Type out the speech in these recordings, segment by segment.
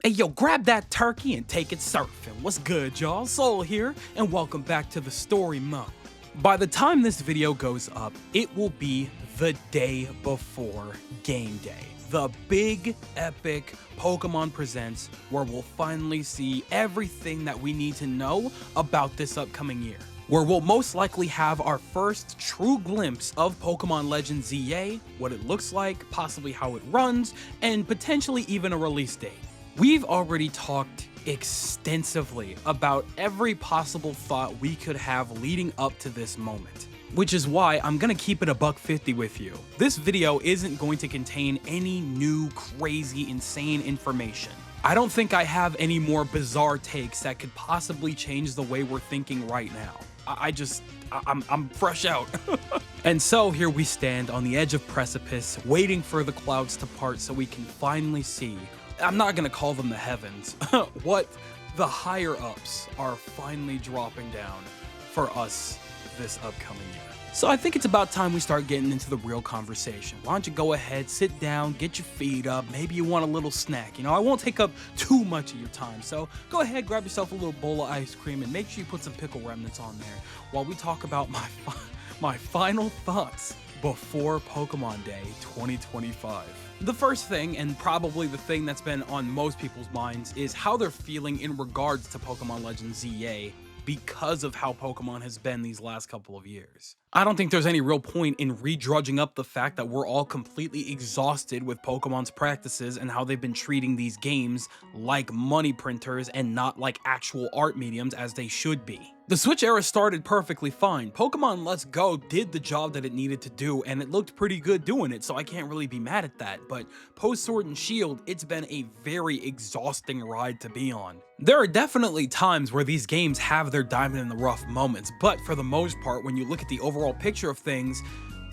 Hey yo, grab that turkey and take it surfing. What's good, y'all? Soul here, and welcome back to the story mode. By the time this video goes up, it will be the day before game day. The big, epic Pokemon Presents, where we'll finally see everything that we need to know about this upcoming year. Where we'll most likely have our first true glimpse of Pokemon Legends ZA, what it looks like, possibly how it runs, and potentially even a release date. We've already talked extensively about every possible thought we could have leading up to this moment, which is why I'm gonna keep it a $1.50 with you. This video isn't going to contain any new, crazy, insane information. I don't think I have any more bizarre takes that could possibly change the way we're thinking right now. I'm fresh out. And so here we stand on the edge of precipice, waiting for the clouds to part so we can finally see, I'm not gonna call them the heavens, what the higher ups are finally dropping down for us this upcoming year. So I think it's about time we start getting into the real conversation. Why don't you go ahead, sit down, get your feet up, maybe you want a little snack. You know, I won't take up too much of your time, so go ahead, grab yourself a little bowl of ice cream and make sure you put some pickle remnants on there while we talk about my final thoughts before Pokemon Day 2025. The first thing, and probably the thing that's been on most people's minds, is how they're feeling in regards to Pokemon Legends ZA because of how Pokemon has been these last couple of years. I don't think there's any real point in redrudging up the fact that we're all completely exhausted with Pokemon's practices and how they've been treating these games like money printers and not like actual art mediums as they should be. The Switch era started perfectly fine. Pokemon Let's Go did the job that it needed to do, and it looked pretty good doing it, so I can't really be mad at that. But post Sword and Shield, it's been a very exhausting ride to be on. There are definitely times where these games have their diamond in the rough moments, but for the most part, when you look at the overall picture of things,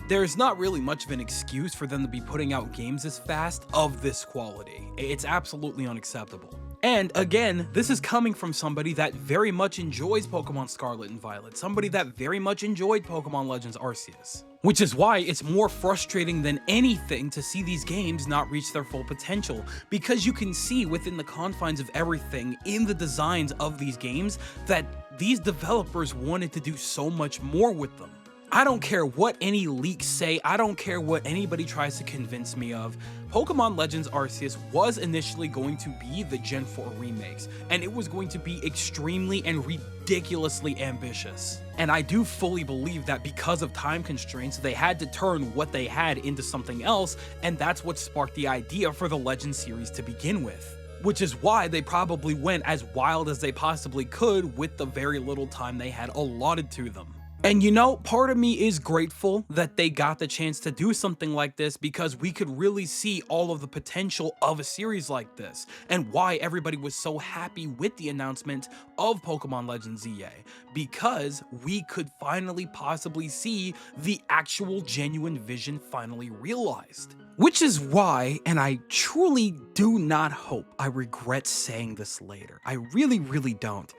there's not really much of an excuse for them to be putting out games this fast of this quality. It's absolutely unacceptable. And again, this is coming from somebody that very much enjoys Pokemon Scarlet and Violet, somebody that very much enjoyed Pokemon Legends Arceus. Which is why it's more frustrating than anything to see these games not reach their full potential, because you can see within the confines of everything in the designs of these games that these developers wanted to do so much more with them. I don't care what any leaks say, I don't care what anybody tries to convince me of, Pokemon Legends Arceus was initially going to be the Gen 4 remakes, and it was going to be extremely and ridiculously ambitious. And I do fully believe that because of time constraints, they had to turn what they had into something else, and that's what sparked the idea for the Legends series to begin with. Which is why they probably went as wild as they possibly could with the very little time they had allotted to them. And you know, part of me is grateful that they got the chance to do something like this, because we could really see all of the potential of a series like this and why everybody was so happy with the announcement of Pokemon Legends ZA, because we could finally possibly see the actual genuine vision finally realized. Which is why, and I truly do not hope I regret saying this later, I really don't,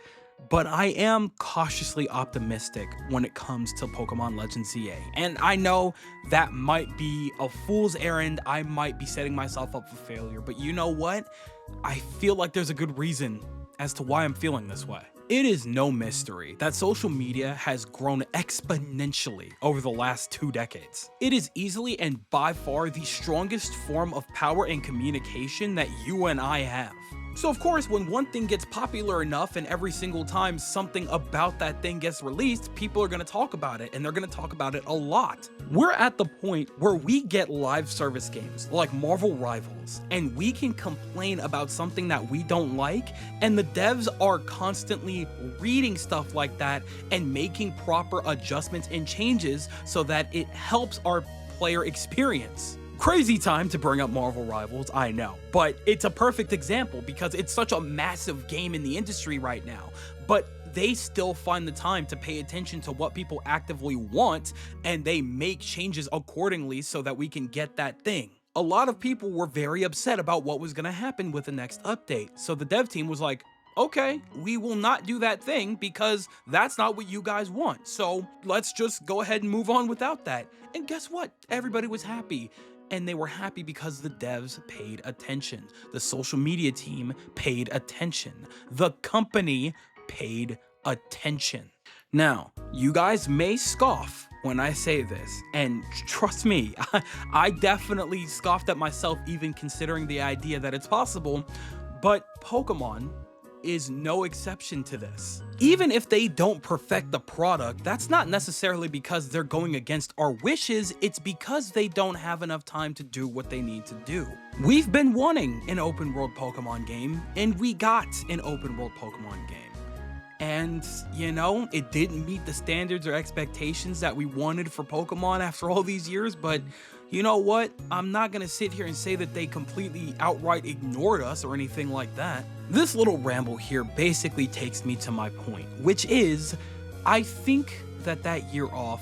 but I am cautiously optimistic when it comes to Pokemon Legends ZA. And I know that might be a fool's errand, I might be setting myself up for failure, but you know what? I feel like there's a good reason as to why I'm feeling this way. It is no mystery that social media has grown exponentially over the last 2 decades. It is easily and by far the strongest form of power and communication that you and I have. So of course, when one thing gets popular enough and every single time something about that thing gets released, people are going to talk about it, and they're going to talk about it a lot. We're at the point where we get live service games like Marvel Rivals, and we can complain about something that we don't like, and the devs are constantly reading stuff like that and making proper adjustments and changes so that it helps our player experience. Crazy time to bring up Marvel Rivals, I know, but it's a perfect example because it's such a massive game in the industry right now, but they still find the time to pay attention to what people actively want, and they make changes accordingly so that we can get that thing. A lot of people were very upset about what was going to happen with the next update, so the dev team was like, okay, we will not do that thing because that's not what you guys want, so let's just go ahead and move on without that. And guess what? Everybody was happy. and they were happy because the devs paid attention. The social media team paid attention. The company paid attention. Now, you guys may scoff when I say this, and trust me, I definitely scoffed at myself even considering the idea that it's possible, but Pokemon is no exception to this. Even if they don't perfect the product, that's not necessarily because they're going against our wishes, it's because they don't have enough time to do what they need to do. We've been wanting an open world Pokemon game, and we got an open world Pokemon game. And, you know, it didn't meet the standards or expectations that we wanted for Pokemon after all these years, but you know what? I'm not gonna sit here and say that they completely outright ignored us or anything like that. This little ramble here basically takes me to my point, which is, I think that year off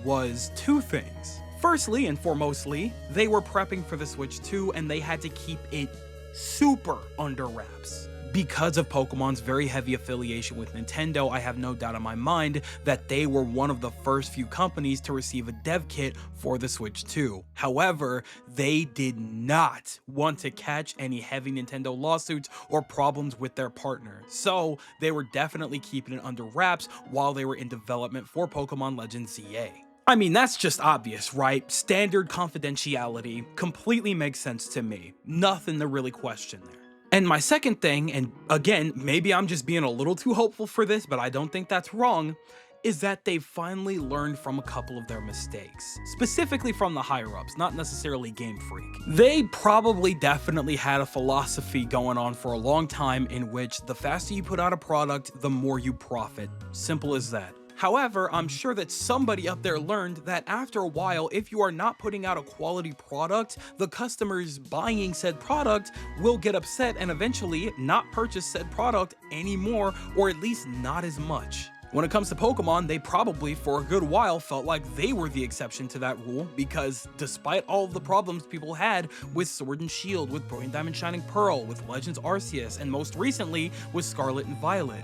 was two things. Firstly and foremostly, they were prepping for the Switch 2 and they had to keep it super under wraps. Because of Pokemon's very heavy affiliation with Nintendo, I have no doubt in my mind that they were one of the first few companies to receive a dev kit for the Switch 2. However, they did not want to catch any heavy Nintendo lawsuits or problems with their partner, so they were definitely keeping it under wraps while they were in development for Pokemon Legends ZA. I mean, that's just obvious, right? Standard confidentiality completely makes sense to me. Nothing to really question there. And my second thing, and again, maybe I'm just being a little too hopeful for this, but I don't think that's wrong, is that they've finally learned from a couple of their mistakes, specifically from the higher-ups, not necessarily Game Freak. They probably definitely had a philosophy going on for a long time in which the faster you put out a product, the more you profit. Simple as that. However, I'm sure that somebody up there learned that after a while, if you are not putting out a quality product, the customers buying said product will get upset and eventually not purchase said product anymore, or at least not as much. When it comes to Pokemon, they probably for a good while felt like they were the exception to that rule, because despite all of the problems people had with Sword and Shield, with Brilliant Diamond Shining Pearl, with Legends Arceus, and most recently with Scarlet and Violet,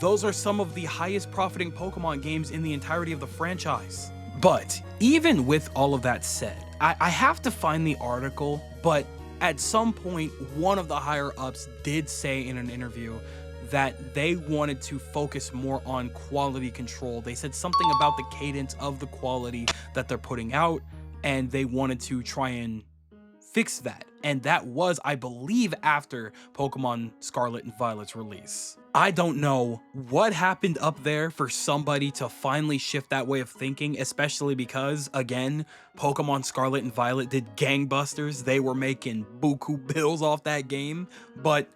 those are some of the highest profiting Pokemon games in the entirety of the franchise. But even with all of that said, I have to find the article, but at some point, one of the higher ups did say in an interview that they wanted to focus more on quality control. They said something about the cadence of the quality that they're putting out, and they wanted to try and fix that. And that was, I believe, after Pokemon Scarlet and Violet's release. I don't know what happened up there for somebody to finally shift that way of thinking, especially because, again, Pokemon Scarlet and Violet did gangbusters. They were making buku bills off that game, but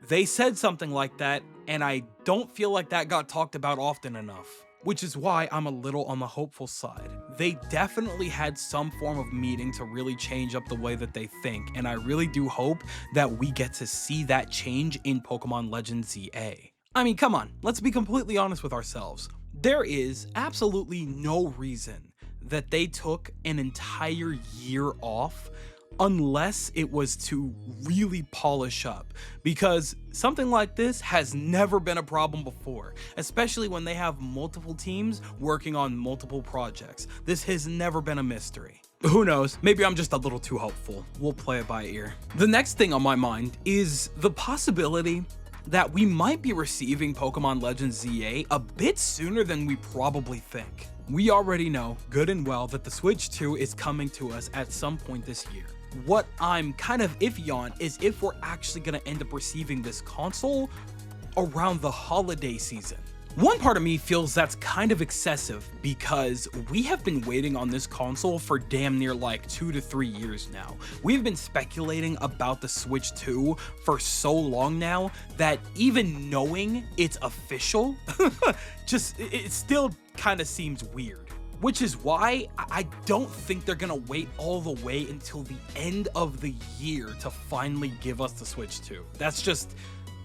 they said something like that, and I don't feel like that got talked about often enough, which is why I'm a little on the hopeful side. They definitely had some form of meeting to really change up the way that they think, and I really do hope that we get to see that change in Pokemon Legends ZA. I mean, come on, let's be completely honest with ourselves. There is absolutely no reason that they took an entire year off unless it was to really polish up, because something like this has never been a problem before, especially when they have multiple teams working on multiple projects. This has never been a mystery. Who knows, maybe I'm just a little too hopeful. We'll play it by ear. The next thing on my mind is the possibility that we might be receiving Pokemon Legends ZA a bit sooner than we probably think. We already know good and well that the Switch 2 is coming to us at some point this year. What I'm kind of iffy on is if we're actually going to end up receiving this console around the holiday season. One part of me feels that's kind of excessive because we have been waiting on this console for damn near like 2 to 3 years now. We've been speculating about the Switch 2 for so long now that even knowing it's official, it still kind of seems weird. Which is why I don't think they're gonna wait all the way until the end of the year to finally give us the Switch 2. That's just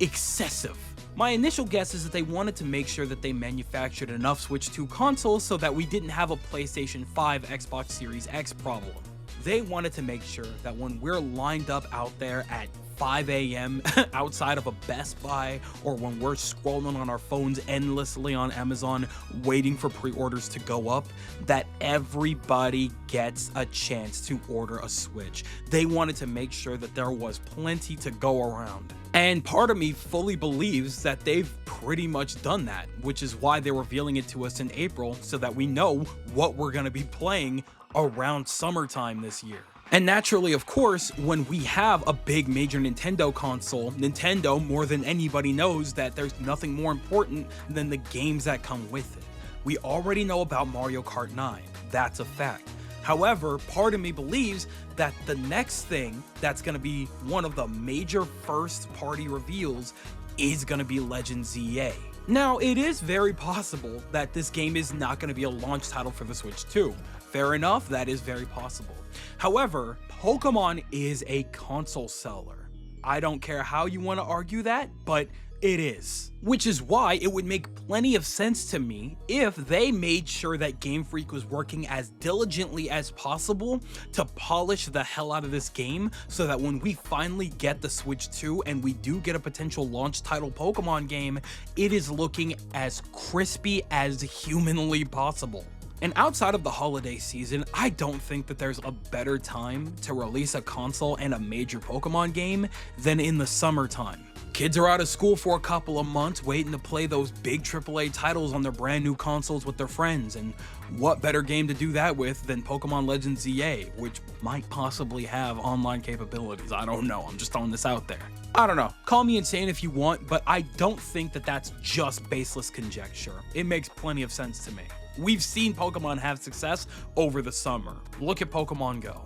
excessive. My initial guess is that they wanted to make sure that they manufactured enough Switch 2 consoles so that we didn't have a PlayStation 5 Xbox Series X problem. They wanted to make sure that when we're lined up out there at 5 a.m. outside of a Best Buy, or when we're scrolling on our phones endlessly on Amazon waiting for pre-orders to go up, that everybody gets a chance to order a Switch. They wanted to make sure that there was plenty to go around. And part of me fully believes that they've pretty much done that, which is why they're revealing it to us in April so that we know what we're going to be playing around summertime this year. And naturally, of course, when we have a big major Nintendo console, Nintendo more than anybody knows that there's nothing more important than the games that come with it. We already know about Mario Kart 9, that's a fact. However, part of me believes that the next thing that's going to be one of the major first party reveals is going to be Legend ZA. Now, it is very possible that this game is not going to be a launch title for the Switch 2. Fair enough, that is very possible. However, Pokemon is a console seller. I don't care how you want to argue that, but it is. Which is why it would make plenty of sense to me if they made sure that Game Freak was working as diligently as possible to polish the hell out of this game, so that when we finally get the Switch 2 and we do get a potential launch title Pokemon game, it is looking as crispy as humanly possible. And outside of the holiday season, I don't think that there's a better time to release a console and a major Pokemon game than in the summertime. Kids are out of school for a couple of months waiting to play those big AAA titles on their brand new consoles with their friends, and what better game to do that with than Pokemon Legends ZA, which might possibly have online capabilities. I don't know, I'm just throwing this out there. I don't know, call me insane if you want, but I don't think that that's just baseless conjecture. It makes plenty of sense to me. We've seen Pokemon have success over the summer. Look at Pokemon Go.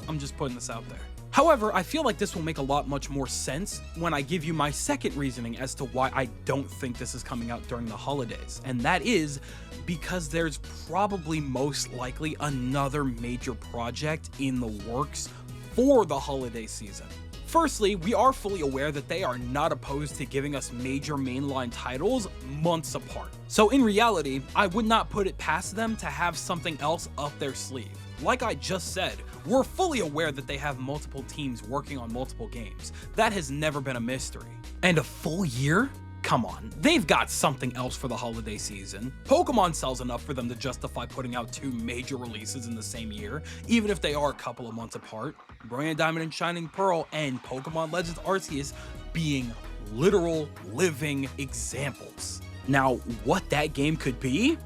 I'm just putting this out there. However, I feel like this will make a lot much more sense when I give you my second reasoning as to why I don't think this is coming out during the holidays, and that is because there's probably most likely another major project in the works for the holiday season. Firstly, we are fully aware that they are not opposed to giving us major mainline titles months apart. So in reality, I would not put it past them to have something else up their sleeve. Like I just said, we're fully aware that they have multiple teams working on multiple games. That has never been a mystery. And a full year? Come on, they've got something else for the holiday season. Pokemon sells enough for them to justify putting out 2 major releases in the same year, even if they are a couple of months apart. Brilliant Diamond and Shining Pearl and Pokemon Legends Arceus being literal living examples. Now, what that game could be?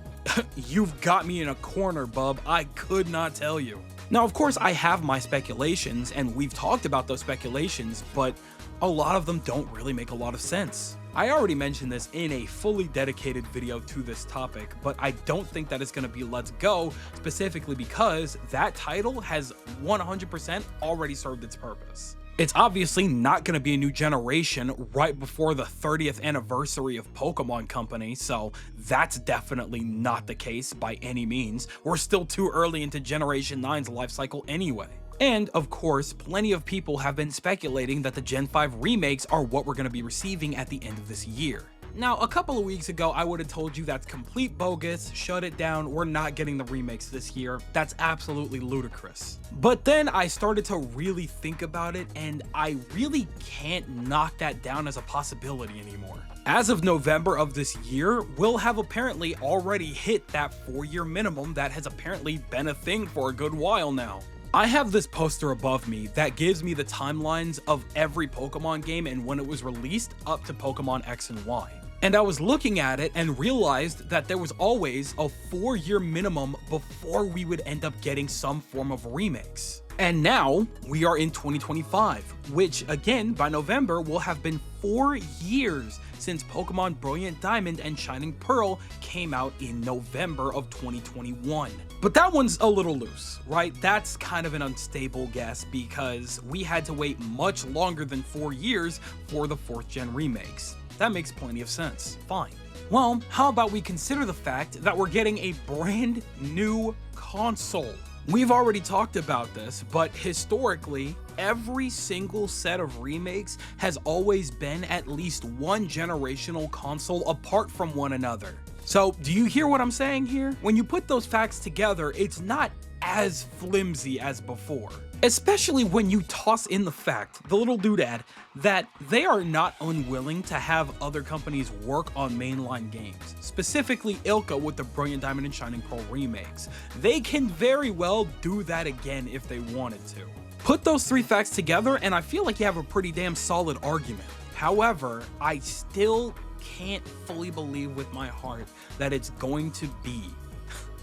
You've got me in a corner, bub. I could not tell you. Now, of course, I have my speculations, and we've talked about those speculations, but a lot of them don't really make a lot of sense. I already mentioned this in a fully dedicated video to this topic, but I don't think that it's going to be Let's Go, specifically because that title has 100% already served its purpose. It's obviously not going to be a new generation right before the 30th anniversary of Pokemon Company, so that's definitely not the case by any means. We're still too early into Generation 9's life cycle anyway. And, of course, plenty of people have been speculating that the Gen 5 remakes are what we're going to be receiving at the end of this year. Now, a couple of weeks ago, I would have told you that's complete bogus, shut it down, we're not getting the remakes this year. That's absolutely ludicrous. But then I started to really think about it, and I really can't knock that down as a possibility anymore. As of November of this year, we'll have apparently already hit that 4-year minimum that has apparently been a thing for a good while now. I have this poster above me that gives me the timelines of every Pokemon game and when it was released up to Pokemon X and Y. And I was looking at it and realized that there was always a 4-year minimum before we would end up getting some form of remakes. And now we are in 2025, which again, by November will have been 4 years since Pokemon Brilliant Diamond and Shining Pearl came out in November of 2021. But that one's a little loose, right? That's kind of an unstable guess because we had to wait much longer than 4 years for the 4th gen remakes. That makes plenty of sense. Fine. Well, how about we consider the fact that we're getting a brand new console? We've already talked about this, but historically, every single set of remakes has always been at least one generational console apart from one another. So, do you hear what I'm saying here? When you put those facts together, it's not as flimsy as before. Especially when you toss in the fact, the little doodad, that they are not unwilling to have other companies work on mainline games, specifically ILCA with the Brilliant Diamond and Shining Pearl remakes. They can very well do that again if they wanted to. Put those three facts together and I feel like you have a pretty damn solid argument. However, I still can't fully believe with my heart that it's going to be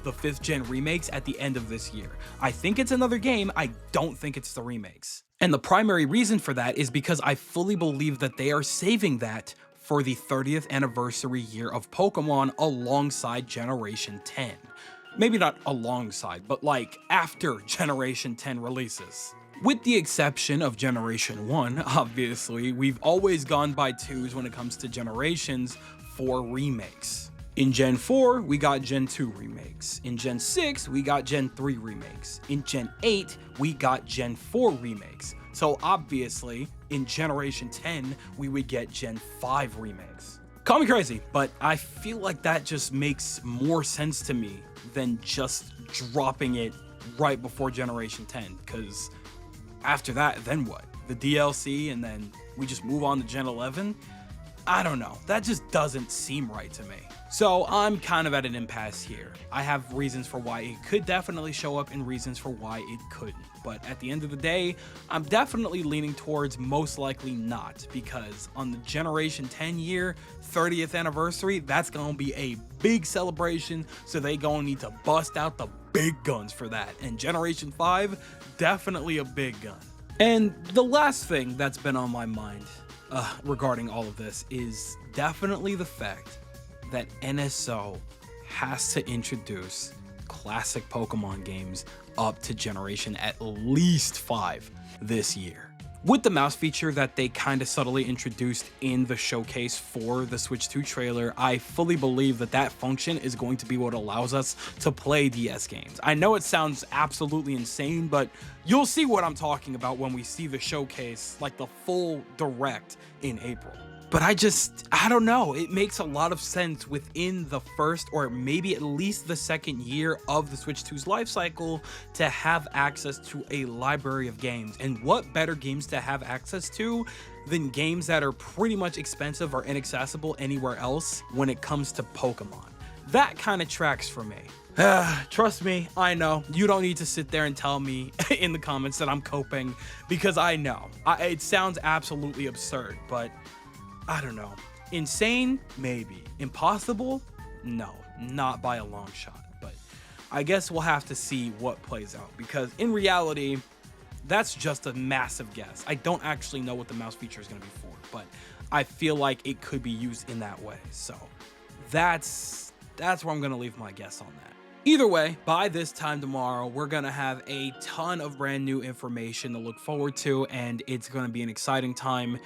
the 5th gen remakes at the end of this year. I think it's another game, I don't think it's the remakes. And the primary reason for that is because I fully believe that they are saving that for the 30th anniversary year of Pokemon alongside Generation 10. Maybe not alongside, but like after Generation 10 releases. With the exception of Generation 1, obviously, we've always gone by 2s when it comes to generations for remakes. In Gen 4, we got Gen 2 remakes. In Gen 6, we got Gen 3 remakes. In Gen 8, we got Gen 4 remakes. So obviously, in Generation 10, we would get Gen 5 remakes. Call me crazy, but I feel like that just makes more sense to me than just dropping it right before Generation 10, because after that, then what? The DLC and then we just move on to Gen 11? I don't know, that just doesn't seem right to me. So I'm kind of at an impasse here. I have reasons for why it could definitely show up and reasons for why it couldn't. But at the end of the day, I'm definitely leaning towards most likely not, because on the Generation 10 year, 30th anniversary, that's gonna be a big celebration, so they gonna need to bust out the big guns for that. And Generation 5, definitely a big gun. And the last thing that's been on my mind regarding all of this is definitely the fact that NSO has to introduce classic Pokemon games up to generation at least 5 this year. With the mouse feature that they kind of subtly introduced in the showcase for the Switch 2 trailer, I fully believe that that function is going to be what allows us to play DS games. I know it sounds absolutely insane, but you'll see what I'm talking about when we see the showcase, like the full direct in April. But I don't know, it makes a lot of sense within the first or maybe at least the second year of the Switch 2's life cycle to have access to a library of games. And what better games to have access to than games that are pretty much expensive or inaccessible anywhere else when it comes to Pokemon? That kind of tracks for me. Trust me, I know. You don't need to sit there and tell me in the comments that I'm coping, because I know. It sounds absolutely absurd, but I don't know. Insane? Maybe. Impossible? No, not by a long shot. But I guess we'll have to see what plays out, because in reality, that's just a massive guess. I don't actually know what the mouse feature is going to be for, but I feel like it could be used in that way. So that's where I'm going to leave my guess on that. Either way, by this time tomorrow, we're going to have a ton of brand new information to look forward to, and it's going to be an exciting time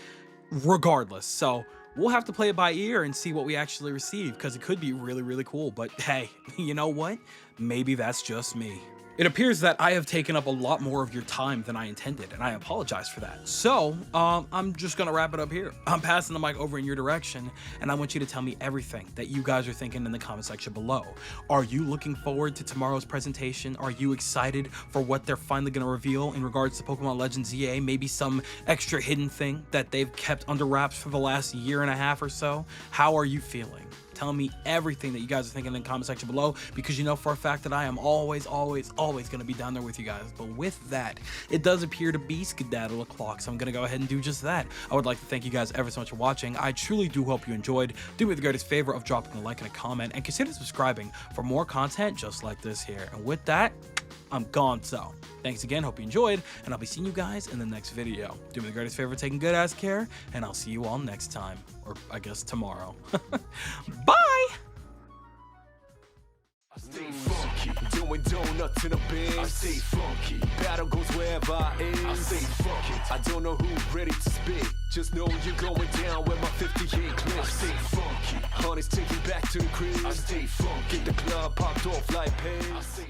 regardless. So we'll have to play it by ear and see what we actually receive, because it could be really, really cool. But hey, you know what? Maybe that's just me. It appears that I have taken up a lot more of your time than I intended, and I apologize for that. So, I'm just gonna wrap it up here. I'm passing the mic over in your direction, and I want you to tell me everything that you guys are thinking in the comment section below. Are you looking forward to tomorrow's presentation? Are you excited for what they're finally gonna reveal in regards to Pokemon Legends EA? Maybe some extra hidden thing that they've kept under wraps for the last year and a half or so? How are you feeling? Tell me everything that you guys are thinking in the comment section below, because you know for a fact that I am always going to be down there with you guys. But with that, it does appear to be skedaddle o'clock, so I'm going to go ahead and do just that. I would like to thank you guys ever so much for watching. I truly do hope you enjoyed. Do me the greatest favor of dropping a like and a comment, and consider subscribing for more content just like this here. And with that, I'm gone. So thanks again, hope you enjoyed, and I'll be seeing you guys in the next video. Do me the greatest favor, taking good ass care, and I'll see you all next time, or I guess tomorrow. Bye! I stay funky, doing donuts in a bin. I stay funky, battle goes wherever I am. I stay funky, I don't know who's ready to spit. Just know you're going down with my 58 clips. I stay funky, honey's taking back to the crib. I stay funky, get the club popped off like pins.